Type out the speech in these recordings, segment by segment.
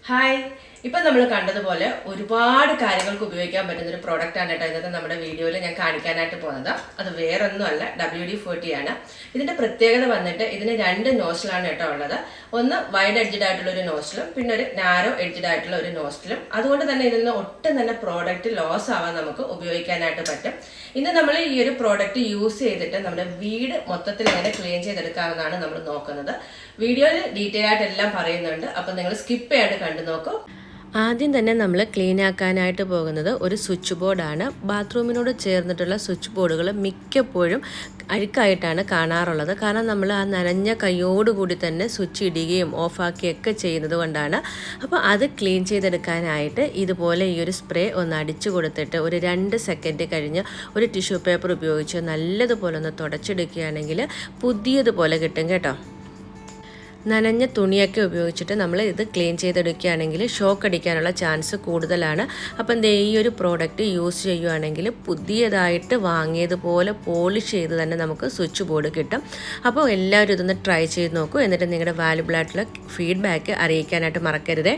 Hi, ഇപ്പം നമ്മൾ കണ്ടതുപോലെ ഒരുപാട് കാര്യങ്ങൾക്ക് ഉപയോഗിക്കാൻ പറ്റുന്ന ഒരു പ്രോഡക്റ്റ് ആണ് കേട്ടോ ഇന്നത്തെ നമ്മുടെ വീഡിയോയിൽ ഞാൻ കാണിക്കാനായിട്ട് പോകുന്നത്. അത് വേറൊന്നുമല്ല, WD40 ആണ്. ഇതിന്റെ പ്രത്യേകത വന്നിട്ട് ഇതിന് രണ്ട് നോസിലാണ് കേട്ടോ ഉള്ളത്. ഒന്ന് വൈഡ് എഡ്ജഡ് ആയിട്ടുള്ള ഒരു നോസിലും പിന്നെ ഒരു നാരോ എഡ്ജഡ് ആയിട്ടുള്ള ഒരു നോസിലും. അതുകൊണ്ട് തന്നെ ഇതിൽ നിന്ന് ഒട്ടും തന്നെ പ്രോഡക്റ്റ് ലോസ് ആവാൻ നമുക്ക് ഉപയോഗിക്കാനായിട്ട് പറ്റും. ഇന്ന് നമ്മൾ ഈ ഒരു പ്രോഡക്റ്റ് യൂസ് ചെയ്തിട്ട് നമ്മുടെ വീട് മൊത്തത്തിൽ എങ്ങനെ ക്ലീൻ ചെയ്തെടുക്കാമെന്നാണ് നമ്മൾ നോക്കുന്നത്. വീഡിയോയിൽ ഡീറ്റെയിൽ ആയിട്ട് എല്ലാം പറയുന്നുണ്ട്, അപ്പം നിങ്ങൾ സ്കിപ്പ് ചെയ്യാണ്ട് കണ്ടു നോക്കൂ. ആദ്യം തന്നെ നമ്മൾ ക്ലീൻ ആക്കാനായിട്ട് പോകുന്നത് ഒരു സ്വിച്ച് ബോർഡാണ്. ബാത്റൂമിനോട് ചേർന്നിട്ടുള്ള സ്വിച്ച് ബോർഡുകൾ മിക്കപ്പോഴും അഴുക്കായിട്ടാണ് കാണാറുള്ളത്. കാരണം നമ്മൾ ആ നനഞ്ഞ കൈയോടുകൂടി തന്നെ സ്വിച്ച് ഇടുകയും ഓഫാക്കുകയൊക്കെ ചെയ്യുന്നത് കൊണ്ടാണ്. അപ്പോൾ അത് ക്ലീൻ ചെയ്തെടുക്കാനായിട്ട് ഇതുപോലെ ഈ ഒരു സ്പ്രേ ഒന്ന് അടിച്ചു കൊടുത്തിട്ട് ഒരു 2 സെക്കൻഡ് കഴിഞ്ഞ് ഒരു ടിഷ്യൂ പേപ്പർ ഉപയോഗിച്ച് നല്ലതുപോലെ ഒന്ന് തുടച്ചെടുക്കുകയാണെങ്കിൽ പുതിയതുപോലെ കിട്ടും കേട്ടോ. നനഞ്ഞ തുണിയൊക്കെ ഉപയോഗിച്ചിട്ട് നമ്മൾ ഇത് ക്ലീൻ ചെയ്തെടുക്കുകയാണെങ്കിൽ ഷോക്ക് അടിക്കാനുള്ള ചാൻസ് കൂടുതലാണ്. അപ്പം ഈ ഒരു പ്രോഡക്റ്റ് യൂസ് ചെയ്യുകയാണെങ്കിൽ പുതിയതായിട്ട് വാങ്ങിയതുപോലെ പോളിഷ് ചെയ്ത് തന്നെ നമുക്ക് സ്വിച്ച് ബോർഡ് കിട്ടും. അപ്പോൾ എല്ലാവരും ഇതൊന്ന് ട്രൈ ചെയ്ത് നോക്കൂ. എന്നിട്ട് നിങ്ങളുടെ വാല്യുബിൾ ആയിട്ടുള്ള ഫീഡ്ബാക്ക് അറിയിക്കാനായിട്ട് മറക്കരുതേ.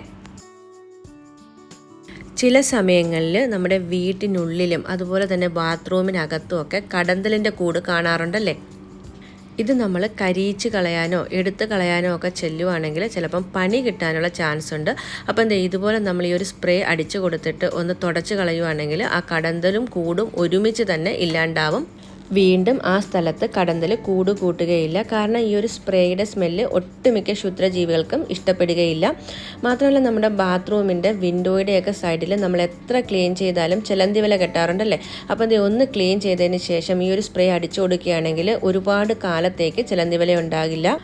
ചില സമയങ്ങളിൽ നമ്മുടെ വീട്ടിനുള്ളിലും അതുപോലെ തന്നെ ബാത്റൂമിനകത്തും ഒക്കെ കടന്തലിൻ്റെ കൂട് കാണാറുണ്ടല്ലേ. ഇത് നമ്മൾ കരിയിച്ച് കളയാനോ എടുത്ത് കളയാനോ ഒക്കെ ചെല്ലുവാണെങ്കിൽ ചിലപ്പം പണി കിട്ടാനുള്ള ചാൻസ് ഉണ്ട്. അപ്പം ഇതുപോലെ നമ്മൾ ഈ ഒരു സ്പ്രേ അടിച്ചു കൊടുത്തിട്ട് ഒന്ന് തുടച്ച് കളയുവാണെങ്കിൽ ആ കടന്തലും കൂടും ഒരുമിച്ച് തന്നെ ഇല്ലാണ്ടാവും. വീണ്ടും ആ സ്ഥലത്ത് കടന്തൽ കൂട് കൂട്ടുകയില്ല. കാരണം ഈ ഒരു സ്പ്രേയുടെ സ്മെല്ല് ഒട്ടുമിക്ക ക്ഷുദ്രജീവികൾക്കും ഇഷ്ടപ്പെടുകയില്ല. മാത്രമല്ല നമ്മുടെ ബാത്റൂമിൻ്റെ വിൻഡോയുടെയൊക്കെ സൈഡിൽ നമ്മൾ എത്ര ക്ലീൻ ചെയ്താലും ചിലന്തി വല കെട്ടാറുണ്ടല്ലേ. അപ്പം ഒന്ന് ക്ലീൻ ചെയ്തതിന് ശേഷം ഈ ഒരു സ്പ്രേ അടിച്ചു കൊടുക്കുകയാണെങ്കിൽ ഒരുപാട് കാലത്തേക്ക് ചിലന്തി വല ഉണ്ടാകില്ല.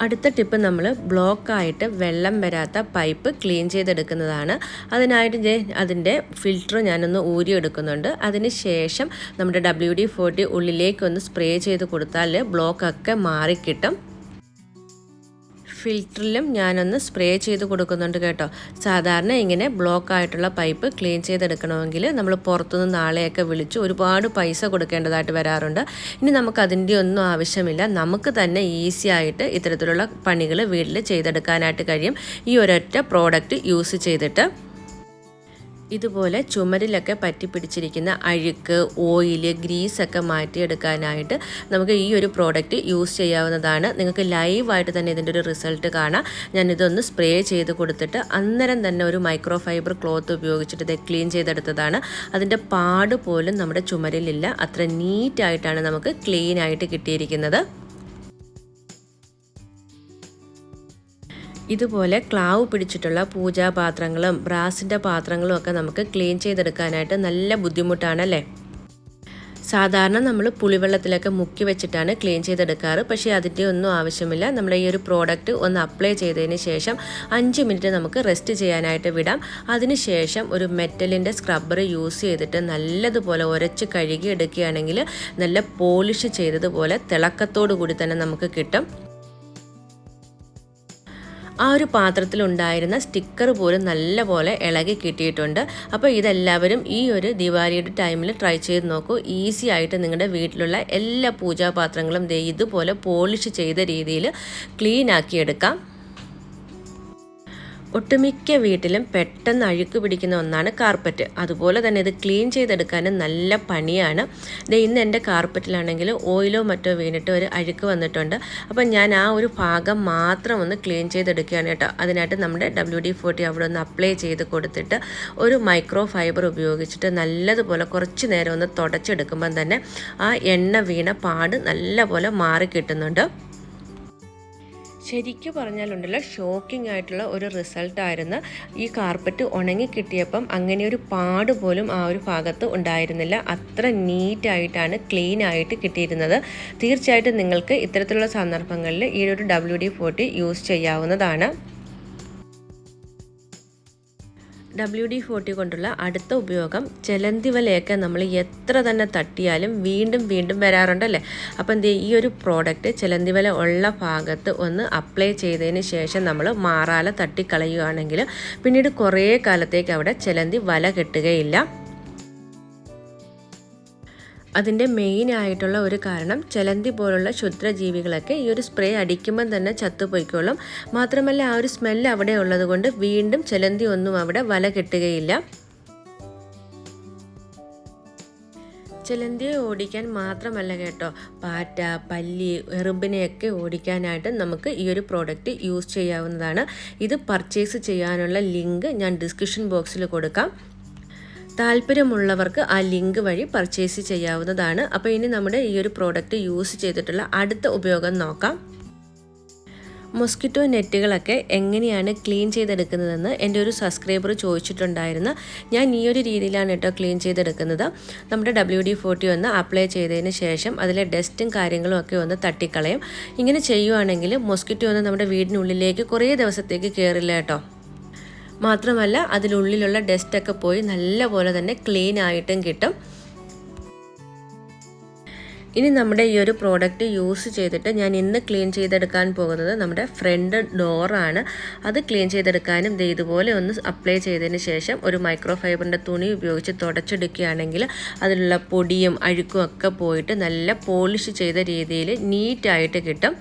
അടുത്ത ടിപ്പ് നമ്മൾ ബ്ലോക്കായിട്ട് വെള്ളം വരാത്ത പൈപ്പ് ക്ലീൻ ചെയ്തെടുക്കുന്നതാണ്. അതിനായിട്ട് അതിൻ്റെ ഫിൽറ്റർ ഞാനൊന്ന് ഊരിയെടുക്കുന്നുണ്ട്. അതിന് ശേഷം നമ്മുടെ WD40 ഉള്ളിലേക്കൊന്ന് സ്പ്രേ ചെയ്ത് കൊടുത്താൽ ബ്ലോക്കൊക്കെ മാറിക്കിട്ടും. ഫിൽറ്ററിലും ഞാനൊന്ന് സ്പ്രേ ചെയ്ത് കൊടുക്കുന്നുണ്ട് കേട്ടോ. സാധാരണ ഇങ്ങനെ ബ്ലോക്ക് ആയിട്ടുള്ള പൈപ്പ് ക്ലീൻ ചെയ്തെടുക്കണമെങ്കിൽ നമ്മൾ പുറത്തുനിന്ന് നാളെയൊക്കെ വിളിച്ച് ഒരുപാട് പൈസ കൊടുക്കേണ്ടതായിട്ട് വരാറുണ്ട്. ഇനി നമുക്ക് അതിൻ്റെ ഒന്നും ആവശ്യമില്ല. നമുക്ക് തന്നെ ഈസി ആയിട്ട് ഇത്തരത്തിലുള്ള പണികൾ വീട്ടിൽ ചെയ്തെടുക്കാനായിട്ട് കഴിയും ഈ ഒരൊറ്റ പ്രോഡക്റ്റ് യൂസ് ചെയ്തിട്ട്. ഇതുപോലെ ചുമരിലൊക്കെ പറ്റിപ്പിടിച്ചിരിക്കുന്ന അഴുക്ക്, ഓയില്, ഗ്രീസൊക്കെ മാറ്റിയെടുക്കാനായിട്ട് നമുക്ക് ഈ ഒരു പ്രോഡക്റ്റ് യൂസ് ചെയ്യാവുന്നതാണ്. നിങ്ങൾക്ക് ലൈവായിട്ട് തന്നെ ഇതിൻ്റെ ഒരു റിസൾട്ട് കാണാം. ഞാനിതൊന്ന് സ്പ്രേ ചെയ്ത് കൊടുത്തിട്ട് അന്നേരം തന്നെ ഒരു മൈക്രോ ഫൈബർ ക്ലോത്ത് ഉപയോഗിച്ചിട്ട് ഇത് ക്ലീൻ ചെയ്തെടുത്തതാണ്. അതിൻ്റെ പാട് പോലും നമ്മുടെ ചുമരിലില്ല. അത്ര നീറ്റായിട്ടാണ് നമുക്ക് ക്ലീൻ ആയിട്ട് കിട്ടിയിരിക്കുന്നത്. ഇതുപോലെ ക്ലാവ് പിടിച്ചിട്ടുള്ള പൂജാപാത്രങ്ങളും ബ്രാസിൻ്റെ പാത്രങ്ങളും ഒക്കെ നമുക്ക് ക്ലീൻ ചെയ്തെടുക്കാനായിട്ട് നല്ല ബുദ്ധിമുട്ടാണല്ലേ. സാധാരണ നമ്മൾ പുളിവെള്ളത്തിലൊക്കെ മുക്കി വെച്ചിട്ടാണ് ക്ലീൻ ചെയ്തെടുക്കാറ്. പക്ഷേ അതിൻ്റെ ഒന്നും ആവശ്യമില്ല. നമ്മുടെ ഈ ഒരു പ്രോഡക്റ്റ് ഒന്ന് അപ്ലൈ ചെയ്തതിന് ശേഷം 5 മിനിറ്റ് നമുക്ക് റെസ്റ്റ് ചെയ്യാനായിട്ട് വിടാം. അതിനുശേഷം ഒരു മെറ്റലിൻ്റെ സ്ക്രബ്ബർ യൂസ് ചെയ്തിട്ട് നല്ലതുപോലെ ഉരച്ച് കഴുകി എടുക്കുകയാണെങ്കിൽ നല്ല പോളിഷ് ചെയ്തതുപോലെ തിളക്കത്തോടു കൂടി തന്നെ നമുക്ക് കിട്ടും. ആ ഒരു പാത്രത്തിലുണ്ടായിരുന്ന സ്റ്റിക്കർ പോലും നല്ലപോലെ ഇളകി കിട്ടിയിട്ടുണ്ട്. അപ്പോൾ ഇതെല്ലാവരും ഈ ഒരു ദിവാലിയുടെ ടൈമിൽ ട്രൈ ചെയ്ത് നോക്കൂ. ഈസി ആയിട്ട് നിങ്ങളുടെ വീട്ടിലുള്ള എല്ലാ പൂജാപാത്രങ്ങളും ഇതുപോലെ പോളിഷ് ചെയ്ത രീതിയിൽ ക്ലീൻ ആക്കിയെടുക്കാം. ഒട്ടുമിക്ക വീട്ടിലും പെട്ടെന്ന് അഴുക്ക് പിടിക്കുന്ന ഒന്നാണ് കാർപ്പറ്റ്. അതുപോലെ തന്നെ ഇത് ക്ലീൻ ചെയ്തെടുക്കാനും നല്ല പണിയാണ്. ഇന്ന് എൻ്റെ കാർപ്പറ്റിലാണെങ്കിൽ ഓയിലോ മറ്റോ വീണിട്ട് ഒരു അഴുക്ക് വന്നിട്ടുണ്ട്. അപ്പം ഞാൻ ആ ഒരു ഭാഗം മാത്രം ഒന്ന് ക്ലീൻ ചെയ്തെടുക്കുകയാണ് കേട്ടോ. അതിനായിട്ട് നമ്മുടെ WD40 അവിടെ ഒന്ന് അപ്ലൈ ചെയ്ത് കൊടുത്തിട്ട് ഒരു മൈക്രോ ഫൈബർ ഉപയോഗിച്ചിട്ട് നല്ലതുപോലെ കുറച്ച് നേരം ഒന്ന് തുടച്ചെടുക്കുമ്പം തന്നെ ആ എണ്ണ വീണ പാട് നല്ലപോലെ മാറി കിട്ടുന്നുണ്ട്. ശരിക്കും പറഞ്ഞാലുണ്ടല്ലോ, ഷോക്കിംഗ് ആയിട്ടുള്ള ഒരു റിസൾട്ടായിരുന്നു. ഈ കാർപ്പറ്റ് ഉണങ്ങി കിട്ടിയപ്പം അങ്ങനെ ഒരു പാട് പോലും ആ ഒരു ഭാഗത്ത് ഉണ്ടായിരുന്നില്ല. അത്ര നീറ്റായിട്ടാണ് ക്ലീൻ ആയിട്ട് കിട്ടിയിരുന്നത്. തീർച്ചയായിട്ടും നിങ്ങൾക്ക് ഇത്തരത്തിലുള്ള സന്ദർഭങ്ങളിൽ ഈ ഒരു WD40 യൂസ് ചെയ്യാവുന്നതാണ്. WD40 കൊണ്ടുള്ള അടുത്ത ഉപയോഗം ചിലന്തി വലയൊക്കെ നമ്മൾ എത്ര തന്നെ തട്ടിയാലും വീണ്ടും വീണ്ടും വരാറുണ്ടല്ലേ. അപ്പം ഈ ഒരു പ്രോഡക്റ്റ് ചിലന്തി വല ഉള്ള ഭാഗത്ത് ഒന്ന് അപ്ലൈ ചെയ്തതിന് ശേഷം നമ്മൾ മാറാല തട്ടിക്കളയുകയാണെങ്കിൽ പിന്നീട് കുറേ കാലത്തേക്ക് അവിടെ ചിലന്തി വല കെട്ടുകയില്ല. അതിൻ്റെ മെയിൻ ആയിട്ടുള്ള ഒരു കാരണം ചെലന്തി പോലുള്ള ക്ഷുദ്രജീവികളൊക്കെ ഈ ഒരു സ്പ്രേ അടിക്കുമ്പം തന്നെ ചത്തുപോയിക്കോളും. മാത്രമല്ല ആ ഒരു സ്മെല്ല് അവിടെ ഉള്ളത് കൊണ്ട് വീണ്ടും ചെലന്തി ഒന്നും അവിടെ വല കെട്ടുകയില്ല. ചെലന്തിയെ ഓടിക്കാൻ മാത്രമല്ല കേട്ടോ, പാറ്റ, പല്ലി, എറുമ്പിനെയൊക്കെ ഓടിക്കാനായിട്ട് നമുക്ക് ഈ ഒരു പ്രോഡക്റ്റ് യൂസ് ചെയ്യാവുന്നതാണ്. ഇത് പർച്ചേസ് ചെയ്യാനുള്ള ലിങ്ക് ഞാൻ ഡിസ്ക്രിപ്ഷൻ ബോക്സിൽ കൊടുക്കാം. താല്പര്യമുള്ളവർക്ക് ആ ലിങ്ക് വഴി പർച്ചേസ് ചെയ്യാവുന്നതാണ്. അപ്പോൾ ഇനി നമ്മുടെ ഈ ഒരു പ്രോഡക്റ്റ് യൂസ് ചെയ്തിട്ടുള്ള അടുത്ത ഉപയോഗം നോക്കാം. മൊസ്കിറ്റോ നെറ്റുകളൊക്കെ എങ്ങനെയാണ് ക്ലീൻ ചെയ്തെടുക്കുന്നതെന്ന് എൻ്റെ ഒരു സബ്സ്ക്രൈബർ ചോദിച്ചിട്ടുണ്ടായിരുന്നു. ഞാൻ ഈ ഒരു രീതിയിലാണ് കേട്ടോ ക്ലീൻ ചെയ്തെടുക്കുന്നത്. നമ്മുടെ WD40 ഒന്ന് അപ്ലൈ ചെയ്തതിന് ശേഷം അതിലെ ഡസ്റ്റും കാര്യങ്ങളും ഒക്കെ ഒന്ന് തട്ടിക്കളയും. ഇങ്ങനെ ചെയ്യുവാണെങ്കിൽ മൊസ്കിറ്റോ ഒന്ന് നമ്മുടെ വീടിനുള്ളിലേക്ക് കുറേ ദിവസത്തേക്ക് കയറില്ല കേട്ടോ. മാത്രമല്ല അതിലുള്ളിലുള്ള ഡസ്റ്റൊക്കെ പോയി നല്ലപോലെ തന്നെ ക്ലീൻ ആയിട്ടും കിട്ടും. ഇനി നമ്മുടെ ഈ ഒരു പ്രോഡക്റ്റ് യൂസ് ചെയ്തിട്ട് ഞാൻ ഇന്ന് ക്ലീൻ ചെയ്തെടുക്കാൻ പോകുന്നത് നമ്മുടെ ഫ്രണ്ട് ഡോറാണ്. അത് ക്ലീൻ ചെയ്തെടുക്കാനും ഇതുപോലെ ഒന്ന് അപ്ലൈ ചെയ്തതിന് ശേഷം ഒരു മൈക്രോ ഫൈബറിൻ്റെ തുണി ഉപയോഗിച്ച് തുടച്ചെടുക്കുകയാണെങ്കിൽ അതിലുള്ള പൊടിയും അഴുക്കും ഒക്കെ പോയിട്ട് നല്ല പോളിഷ് ചെയ്ത രീതിയിൽ നീറ്റായിട്ട് കിട്ടും.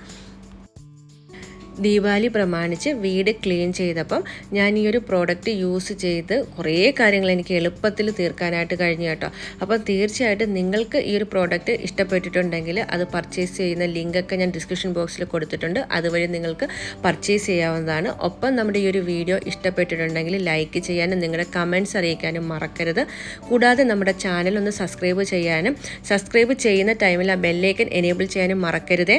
ദീപാവലി പ്രമാണിച്ച് വീട് ക്ലീൻ ചെയ്തപ്പം ഞാൻ ഈ ഒരു പ്രോഡക്റ്റ് യൂസ് ചെയ്ത് കുറേ കാര്യങ്ങൾ എനിക്ക് എളുപ്പത്തിൽ തീർക്കാനായിട്ട് കഴിഞ്ഞു കേട്ടോ. അപ്പം തീർച്ചയായിട്ടും നിങ്ങൾക്ക് ഈ ഒരു പ്രോഡക്റ്റ് ഇഷ്ടപ്പെട്ടിട്ടുണ്ടെങ്കിൽ അത് പർച്ചേസ് ചെയ്യുന്ന ലിങ്കൊക്കെ ഞാൻ ഡിസ്ക്രിപ്ഷൻ ബോക്സിൽ കൊടുത്തിട്ടുണ്ട്. അതുവഴി നിങ്ങൾക്ക് പർച്ചേസ് ചെയ്യാവുന്നതാണ്. ഒപ്പം നമ്മുടെ ഈ ഒരു വീഡിയോ ഇഷ്ടപ്പെട്ടിട്ടുണ്ടെങ്കിൽ ലൈക്ക് ചെയ്യാനും നിങ്ങളുടെ കമൻറ്റ്സ് അറിയിക്കാനും മറക്കരുത്. കൂടാതെ നമ്മുടെ ചാനൽ ഒന്ന് സബ്സ്ക്രൈബ് ചെയ്യാനും സബ്സ്ക്രൈബ് ചെയ്യുന്ന ടൈമിൽ ആ ബെല്ലൈക്കൻ എനേബിൾ ചെയ്യാനും മറക്കരുതേ.